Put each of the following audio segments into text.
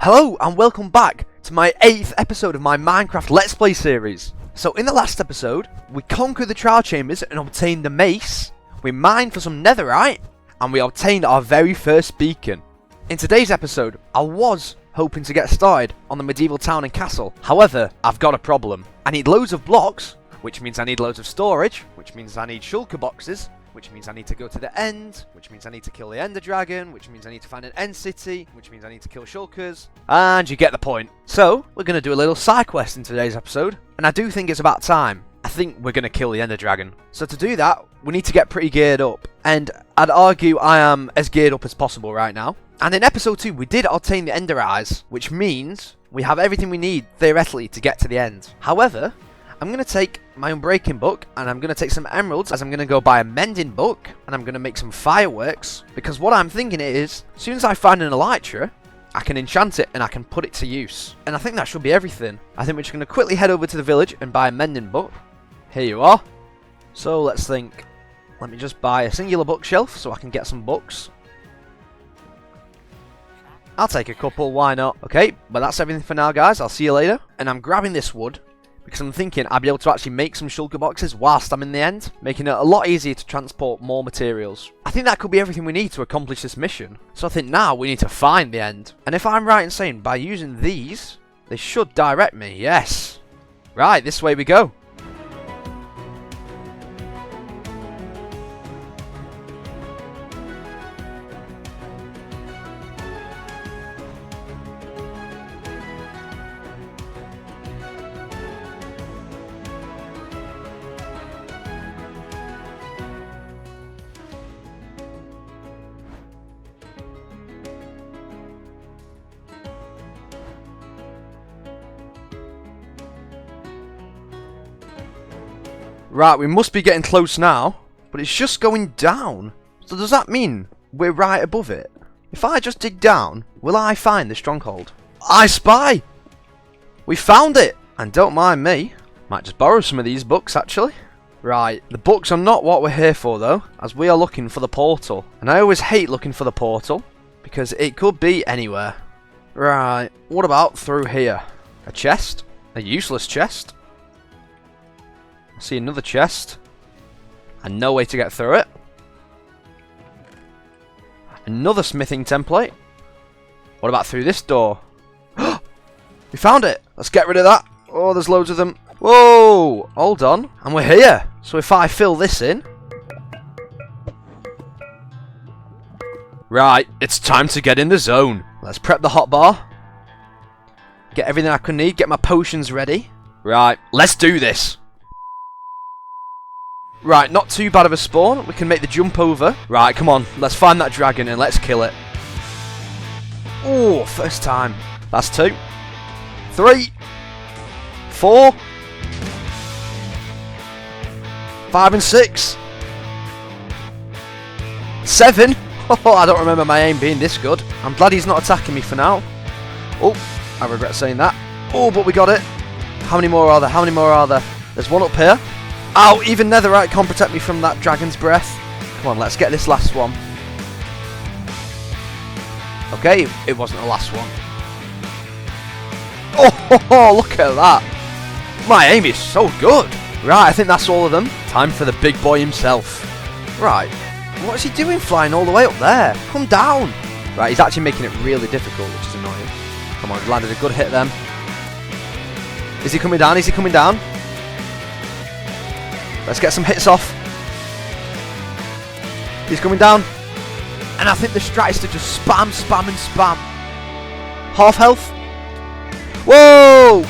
Hello and welcome back to my 8th episode of my Minecraft Let's Play series. So in the last episode, we conquered the trial chambers and obtained the mace, we mined for some netherite, and we obtained our very first beacon. In today's episode, I was hoping to get started on the medieval town and castle. However, I've got a problem. I need loads of blocks, which means I need loads of storage, which means I need shulker boxes, which means I need to go to the end, which means I need to kill the ender dragon, which means I need to find an end city, which means I need to kill shulkers, and you get the point. So, we're going to do a little side quest in today's episode, and I do think it's about time. I think we're going to kill the ender dragon. So to do that, we need to get pretty geared up, and I'd argue I am as geared up as possible right now. And in episode 2, we did obtain the ender eyes, which means we have everything we need, theoretically, to get to the end. However, I'm going to take my unbreaking book, and I'm going to take some emeralds, as I'm going to go buy a mending book, and I'm going to make some fireworks, because what I'm thinking is, as soon as I find an elytra, I can enchant it, and I can put it to use. And I think that should be everything. I think we're just going to quickly head over to the village and buy a mending book. Here you are. So let's think. Let me just buy a singular bookshelf, so I can get some books. I'll take a couple, why not? Okay, but that's everything for now, guys. I'll see you later. And I'm grabbing this wood, because I'm thinking I'll be able to actually make some shulker boxes whilst I'm in the end, making it a lot easier to transport more materials. I think that could be everything we need to accomplish this mission. So I think now we need to find the end. And if I'm right in saying by using these, they should direct me, yes. Right, this way we go. Right, we must be getting close now, but it's just going down. So does that mean we're right above it? If I just dig down, will I find the stronghold? I spy! We found it! And don't mind me, might just borrow some of these books actually. Right, the books are not what we're here for though, as we are looking for the portal. And I always hate looking for the portal, because it could be anywhere. Right, what about through here? A chest? A useless chest? See another chest, and no way to get through it. Another smithing template. What about through this door? We found it. Let's get rid of that. Oh, there's loads of them. Whoa, hold on. And we're here. So if I fill this in. Right, it's time to get in the zone. Let's prep the hotbar. Get everything I can need. Get my potions ready. Right, let's do this. Right, not too bad of a spawn. We can make the jump over. Right, come on. Let's find that dragon and let's kill it. Oh, first time. That's 2. 3. 4. 5 and 6. 7. Oh, I don't remember my aim being this good. I'm glad he's not attacking me for now. Oh, I regret saying that. Oh, but we got it. How many more are there? How many more are there? There's one up here. Ow, even netherite can't protect me from that dragon's breath. Come on, let's get this last one. Okay, it wasn't the last one. Oh, look at that. My aim is so good. Right, I think that's all of them. Time for the big boy himself. Right, what is he doing flying all the way up there? Come down. Right, he's actually making it really difficult, which is annoying. Come on, landed a good hit then. Is he coming down? Is he coming down? Let's get some hits off. He's coming down. And I think the strat is to just spam, spam, and spam. Half health. Whoa!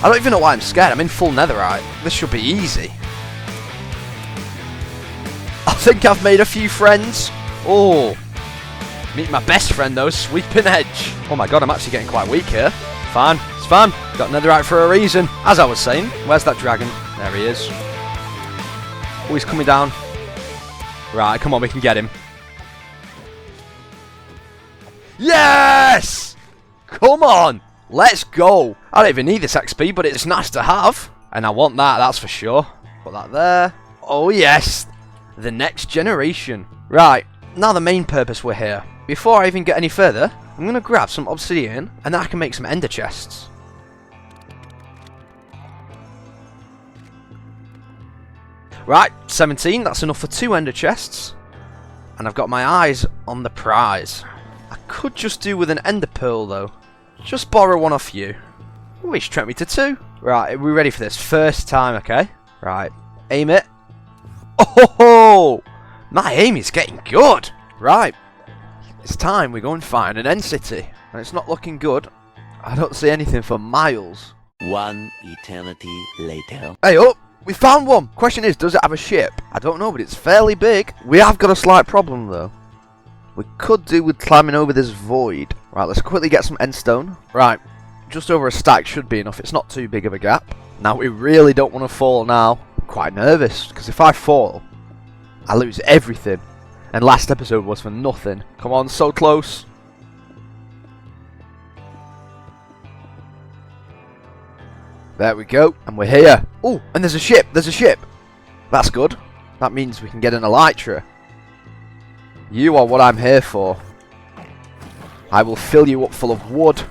I don't even know why I'm scared. I'm in full netherite. This should be easy. I think I've made a few friends. Oh. Meet my best friend though, Sweeping Edge. Oh my god, I'm actually getting quite weak here. Fine, it's fine. Got netherite for a reason. As I was saying, where's that dragon? There he is. Oh, he's coming down. Right, come on, we can get him. Yes! Come on! Let's go! I don't even need this XP, but it's nice to have. And I want that, that's for sure. Put that there. Oh, yes! The next generation. Right, now the main purpose we're here. Before I even get any further, I'm going to grab some obsidian, and then I can make some ender chests. Right, 17, that's enough for 2 ender chests. And I've got my eyes on the prize. I could just do with an ender pearl though. Just borrow one off you. Oh, he's trapped me to 2. Right, are we ready for this? First time, okay? Right, aim it. Oh, my aim is getting good. Right, it's time we go and find an end city. And it's not looking good. I don't see anything for miles. One eternity later. Hey up! We found one! Question is, does it have a ship? I don't know, but it's fairly big. We have got a slight problem though. We could do with climbing over this void. Right, let's quickly get some endstone. Right, just over a stack should be enough. It's not too big of a gap. Now, we really don't want to fall now. I'm quite nervous, because if I fall, I lose everything. And last episode was for nothing. Come on, so close. There we go, and we're here. Oh, and there's a ship, That's good. That means we can get an elytra. You are what I'm here for. I will fill you up full of wood,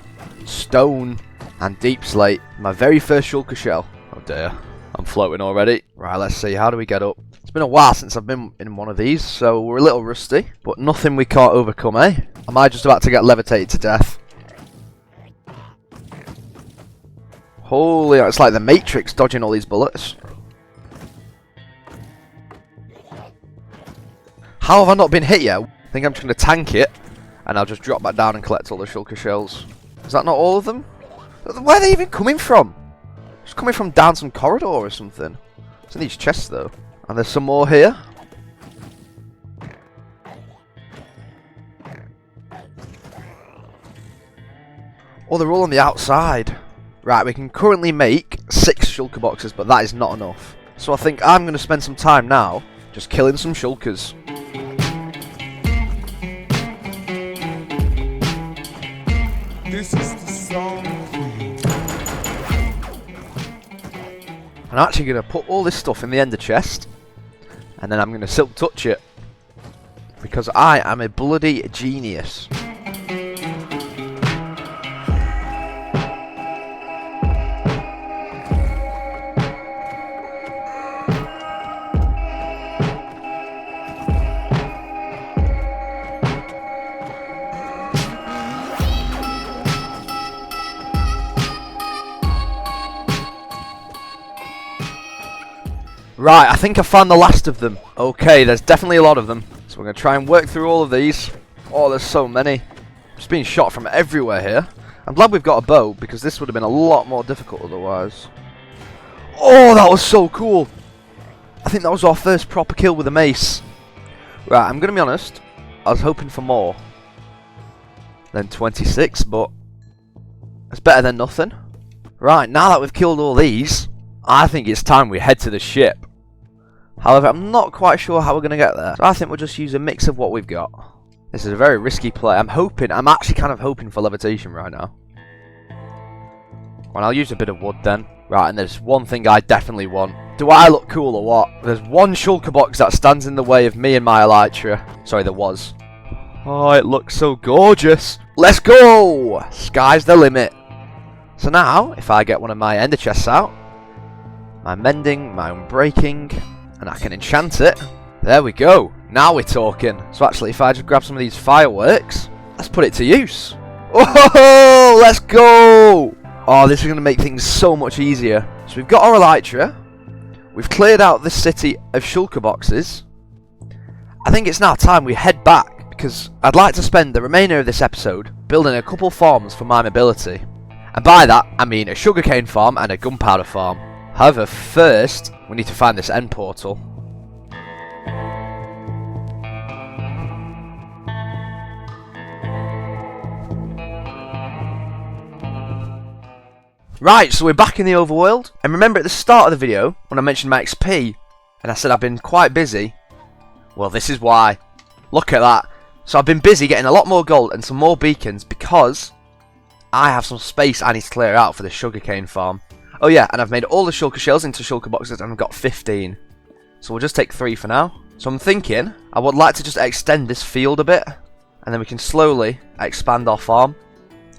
stone, and deep slate. My very first shulker shell. Oh dear, I'm floating already. Right, let's see, how do we get up? It's been a while since I've been in one of these, so we're a little rusty. But nothing we can't overcome, eh? Am I just about to get levitated to death? Holy, it's like the Matrix dodging all these bullets. How have I not been hit yet? I think I'm just going to tank it, and I'll just drop back down and collect all the shulker shells. Is that not all of them? Where are they even coming from? Just coming from down some corridor or something. It's in these chests though. And there's some more here. Oh, they're all on the outside. Right, we can currently make 6 shulker boxes, but that is not enough. So I think I'm going to spend some time now just killing some shulkers. This is the song for you. I'm actually going to put all this stuff in the ender chest, and then I'm going to silk touch it, because I am a bloody genius. Right, I think I found the last of them. Okay, there's definitely a lot of them. So we're going to try and work through all of these. Oh, there's so many. Just being shot from everywhere here. I'm glad we've got a bow, because this would have been a lot more difficult otherwise. Oh, that was so cool. I think that was our first proper kill with a mace. Right, I'm going to be honest. I was hoping for more than 26, but it's better than nothing. Right, now that we've killed all these, I think it's time we head to the ship. However, I'm not quite sure how we're going to get there. So I think we'll just use a mix of what we've got. This is a very risky play. I'm actually kind of hoping for levitation right now. Well, I'll use a bit of wood then. Right, and there's one thing I definitely want. Do I look cool or what? There's one shulker box that stands in the way of me and my elytra. Sorry, there was. Oh, it looks so gorgeous. Let's go! Sky's the limit. So now, if I get one of my ender chests out, my mending, my unbreaking, and I can enchant it. There we go. Now we're talking. So actually, if I just grab some of these fireworks, let's put it to use. Oh, let's go! Oh, this is going to make things so much easier. So we've got our elytra. We've cleared out this city of shulker boxes. I think it's now time we head back, because I'd like to spend the remainder of this episode building a couple farms for my mobility. And by that, I mean a sugarcane farm and a gunpowder farm. However, first, we need to find this end portal. Right, so we're back in the overworld. And remember at the start of the video, when I mentioned my XP, and I said I've been quite busy? Well, this is why. Look at that. So I've been busy getting a lot more gold and some more beacons because I have some space I need to clear out for the sugarcane farm. Oh yeah, and I've made all the shulker shells into shulker boxes and I've got 15. So we'll just take 3 for now. So I'm thinking, I would like to just extend this field a bit. And then we can slowly expand our farm.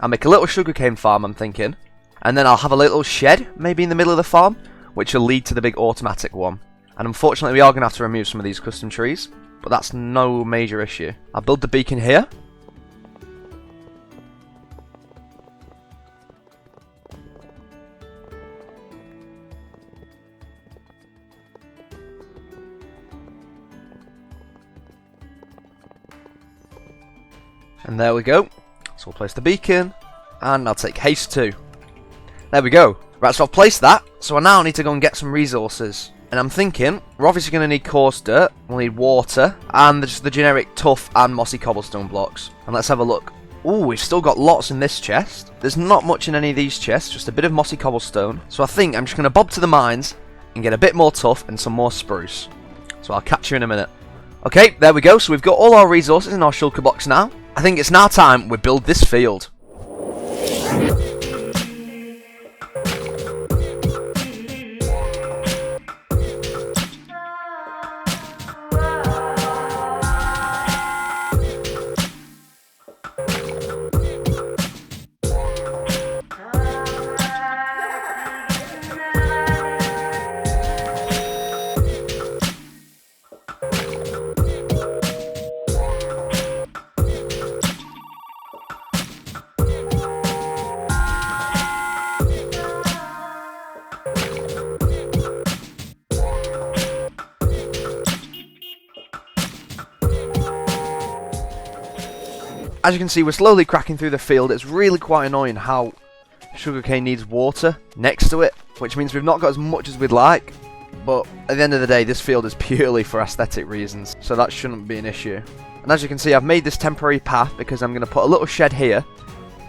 I'll make a little sugarcane farm, I'm thinking. And then I'll have a little shed, maybe in the middle of the farm, which will lead to the big automatic one. And unfortunately we are going to have to remove some of these custom trees, but that's no major issue. I'll build the beacon here. And there we go. So we'll place the beacon, and I'll take haste too. There we go. Right, so I've placed that, so I now need to go and get some resources. And I'm thinking, we're obviously going to need coarse dirt, we'll need water, and just the generic tough and mossy cobblestone blocks. And let's have a look. Ooh, we've still got lots in this chest. There's not much in any of these chests, just a bit of mossy cobblestone. So I think I'm just going to bob to the mines and get a bit more tough and some more spruce. So I'll catch you in a minute. Okay, there we go. So we've got all our resources in our shulker box now. I think it's now time we build this field. As you can see, we're slowly cracking through the field. It's really quite annoying how sugarcane needs water next to it, which means we've not got as much as we'd like. But at the end of the day, this field is purely for aesthetic reasons, so that shouldn't be an issue. And as you can see, I've made this temporary path because I'm going to put a little shed here,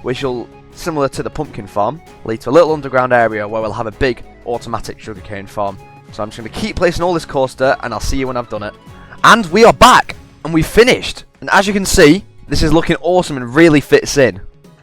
which will, similar to the pumpkin farm, lead to a little underground area where we'll have a big automatic sugarcane farm. So I'm just going to keep placing all this coarse dirt, and I'll see you when I've done it. And we are back, and we've finished. And as you can see, this is looking awesome and really fits in.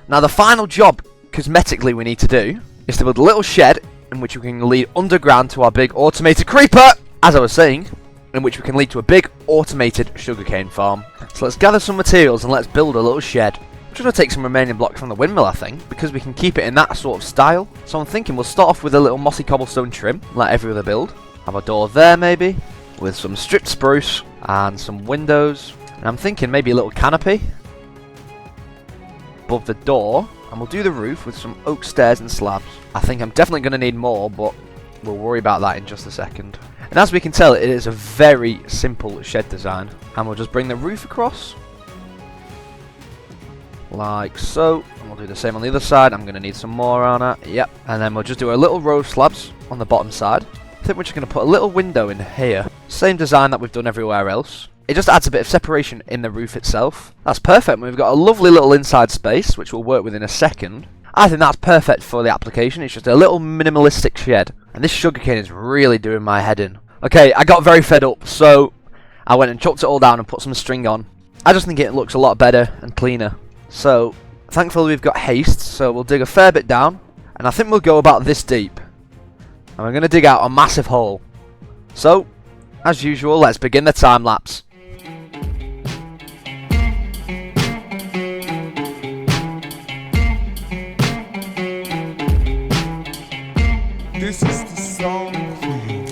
Now the final job, cosmetically, we need to do is to build a little shed in which we can lead underground to our big automated creeper, as I was saying, in which we can lead to a big automated sugarcane farm. So let's gather some materials and let's build a little shed. I'm just going to take some remaining blocks from the windmill, I think, because we can keep it in that sort of style. So I'm thinking we'll start off with a little mossy cobblestone trim, like every other build. Have a door there maybe, with some stripped spruce and some windows. And I'm thinking maybe a little canopy above the door, and we'll do the roof with some oak stairs and slabs. I think I'm definitely going to need more, but we'll worry about that in just a second. And as we can tell, it is a very simple shed design. And we'll just bring the roof across, like so. And we'll do the same on the other side. I'm going to need some more on it. Yep. And then we'll just do a little row of slabs on the bottom side. I think we're just going to put a little window in here. Same design that we've done everywhere else. It just adds a bit of separation in the roof itself. That's perfect. We've got a lovely little inside space, which we'll work with in a second. I think that's perfect for the application. It's just a little minimalistic shed. And this sugarcane is really doing my head in. Okay, I got very fed up, so I went and chopped it all down and put some string on. I just think it looks a lot better and cleaner. So, thankfully we've got haste, so we'll dig a fair bit down. And I think we'll go about this deep. And we're going to dig out a massive hole. So, as usual, let's begin the time lapse. This is the song for you.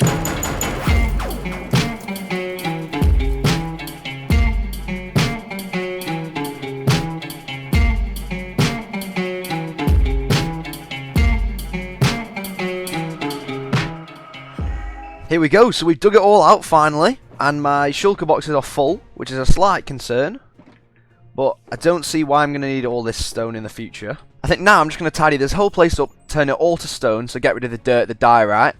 Here we go, so we've dug it all out finally, and my shulker boxes are full, which is a slight concern, but I don't see why I'm going to need all this stone in the future. I think now I'm just going to tidy this whole place up, turn it all to stone, so get rid of the dirt, the diorite.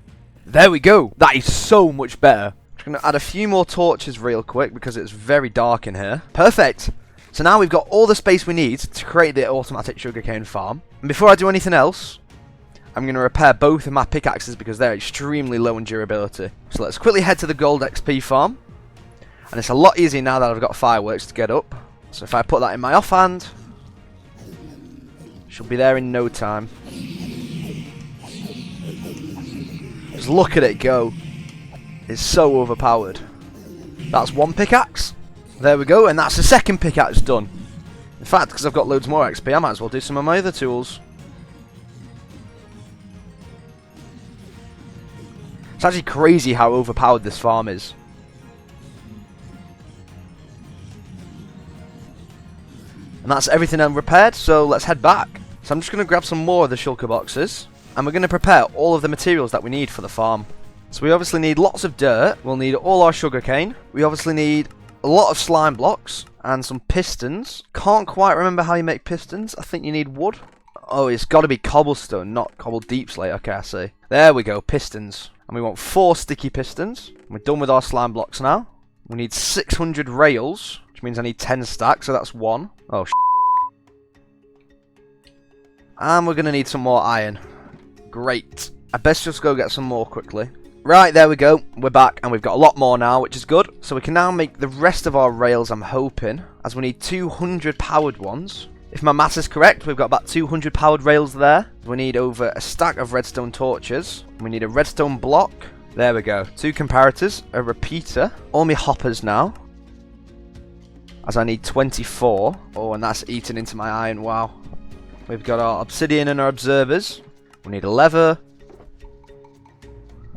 There we go, that is so much better. I'm just going to add a few more torches real quick, because it's very dark in here. Perfect! So now we've got all the space we need to create the automatic sugarcane farm. And before I do anything else, I'm going to repair both of my pickaxes because they're extremely low in durability. So let's quickly head to the gold XP farm. And it's a lot easier now that I've got fireworks to get up. So if I put that in my offhand, she'll be there in no time. Just look at it go. It's so overpowered. That's one pickaxe. There we go, and that's the second pickaxe done. In fact, because I've got loads more XP, I might as well do some of my other tools. It's actually crazy how overpowered this farm is. And that's everything I'm repaired, so let's head back. So I'm just going to grab some more of the shulker boxes, and we're going to prepare all of the materials that we need for the farm. So we obviously need lots of dirt, we'll need all our sugarcane, we obviously need a lot of slime blocks, and some pistons. Can't quite remember how you make pistons, I think you need wood. Oh, it's got to be cobblestone, not cobble deep slate, okay, I see. There we go, pistons. And we want 4 sticky pistons. We're done with our slime blocks now. We need 600 rails, which means I need 10 stacks, so that's 1. Oh, and we're going to need some more iron. Great. I best just go get some more quickly. Right, there we go. We're back, and we've got a lot more now, which is good. So we can now make the rest of our rails, I'm hoping, as we need 200 powered ones. If my maths is correct, we've got about 200 powered rails there. We need over a stack of redstone torches. We need a redstone block. There we go. 2 comparators, a repeater, all my hoppers now, as I need 24. Oh, and that's eaten into my iron, wow. We've got our obsidian and our observers. We need a lever,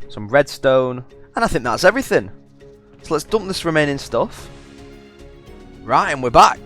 some redstone, and I think that's everything. So let's dump this remaining stuff. Right, and we're back.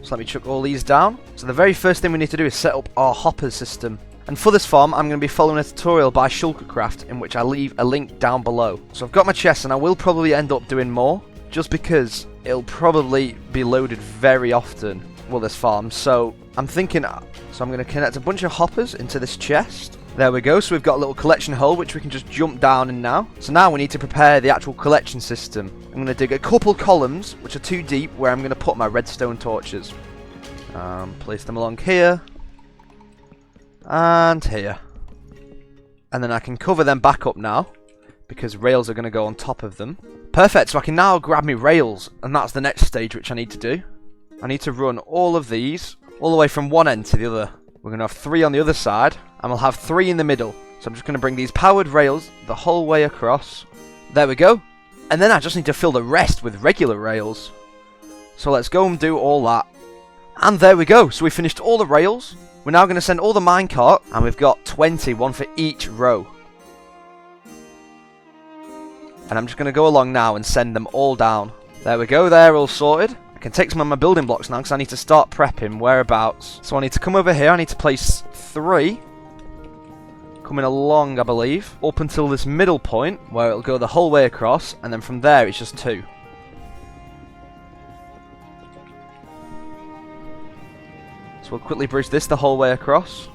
So let me chuck all these down. So the very first thing we need to do is set up our hopper system. And for this farm, I'm going to be following a tutorial by Shulkercraft, in which I leave a link down below. So I've got my chest, and I will probably end up doing more, just because it'll probably be loaded very often, well, this farm. So I'm thinking, so I'm going to connect a bunch of hoppers into this chest. There we go, so we've got a little collection hole which we can just jump down in now. So now we need to prepare the actual collection system. I'm going to dig a couple columns which are too deep, where I'm going to put my redstone torches. Place them along here. And here. And then I can cover them back up now, because rails are going to go on top of them. Perfect, so I can now grab me rails, and that's the next stage which I need to do. I need to run all of these, all the way from one end to the other. We're going to have 3 on the other side, and we'll have 3 in the middle. So I'm just going to bring these powered rails the whole way across. There we go. And then I just need to fill the rest with regular rails. So let's go and do all that. And there we go. So we finished all the rails. We're now going to send all the minecart, and we've got 20, one for each row. And I'm just going to go along now and send them all down. There we go, they're all sorted. I can take some of my building blocks now, because I need to start prepping whereabouts. So I need to come over here, I need to place 3. Coming along, I believe, up until this middle point, where it'll go the whole way across, and then from there it's just 2. So we'll quickly bridge this the whole way across.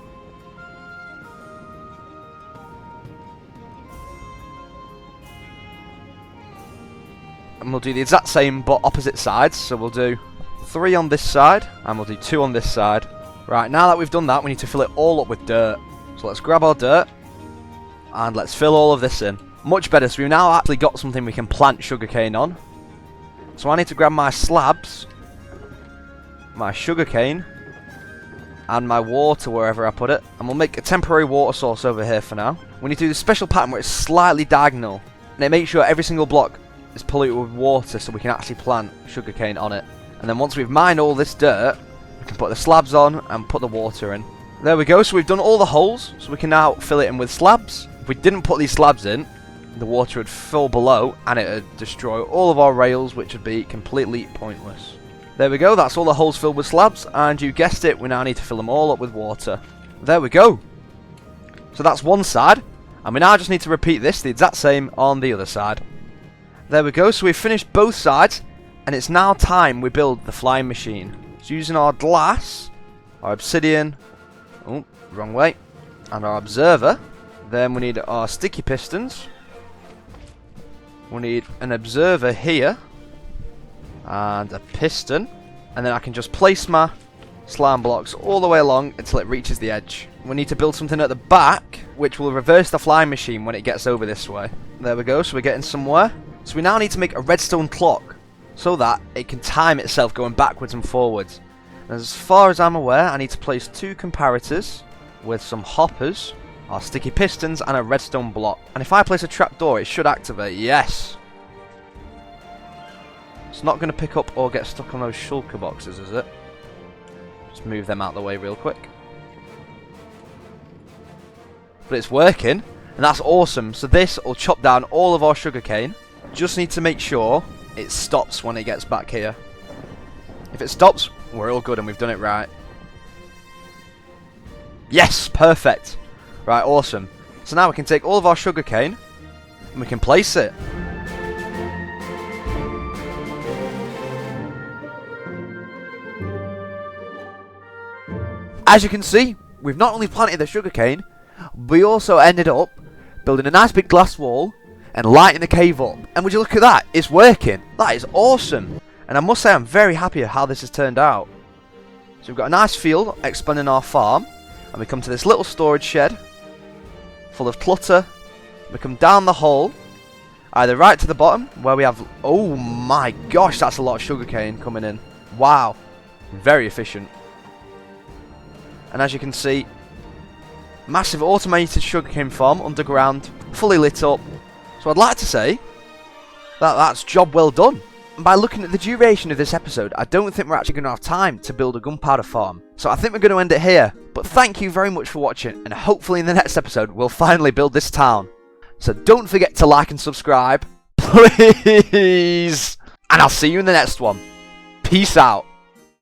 And we'll do the exact same but opposite sides. So we'll do 3 on this side, and we'll do 2 on this side. Right, now that we've done that, we need to fill it all up with dirt. So let's grab our dirt, and let's fill all of this in. Much better, so we've now actually got something we can plant sugarcane on. So I need to grab my slabs, my sugarcane, and my water wherever I put it. And we'll make a temporary water source over here for now. We need to do this special pattern where it's slightly diagonal, and it makes sure every single block is polluted with water, so we can actually plant sugarcane on it. And then once we've mined all this dirt, we can put the slabs on and put the water in. There we go, so we've done all the holes, so we can now fill it in with slabs. If we didn't put these slabs in, the water would fill below, and it would destroy all of our rails, which would be completely pointless. There we go, that's all the holes filled with slabs, and you guessed it, we now need to fill them all up with water. There we go. So that's one side, and we now just need to repeat this, the exact same, on the other side. There we go, so we've finished both sides, and it's now time we build the flying machine. So using our glass, our obsidian, oh, wrong way, and our observer, then we need our sticky pistons. We need an observer here, and a piston, and then I can just place my slime blocks all the way along until it reaches the edge. We need to build something at the back, which will reverse the flying machine when it gets over this way. There we go, so we're getting somewhere. So we now need to make a redstone clock, so that it can time itself going backwards and forwards. And as far as I'm aware, I need to place 2 comparators with some hoppers, our sticky pistons, and a redstone block. And if I place a trapdoor, it should activate. Yes! It's not going to pick up or get stuck on those shulker boxes, is it? Just move them out of the way real quick. But it's working, and that's awesome. So this will chop down all of our sugarcane. Just need to make sure it stops when it gets back here. If it stops, we're all good and we've done it right. Yes, perfect. Right, awesome. So now we can take all of our sugarcane and we can place it. As you can see, we've not only planted the sugarcane, we also ended up building a nice big glass wall and lighting the cave up. And would you look at that? It's working. That is awesome. And I must say I'm very happy with how this has turned out. So we've got a nice field expanding our farm. And we come to this little storage shed full of clutter. We come down the hole, either right to the bottom where we have... Oh my gosh, that's a lot of sugarcane coming in. Wow. Very efficient. And as you can see, massive automated sugarcane farm underground, fully lit up. So I'd like to say that that's job well done. And by looking at the duration of this episode, I don't think we're actually going to have time to build a gunpowder farm. So I think we're going to end it here. But thank you very much for watching, and hopefully in the next episode we'll finally build this town. So don't forget to like and subscribe, please. And I'll see you in the next one. Peace out.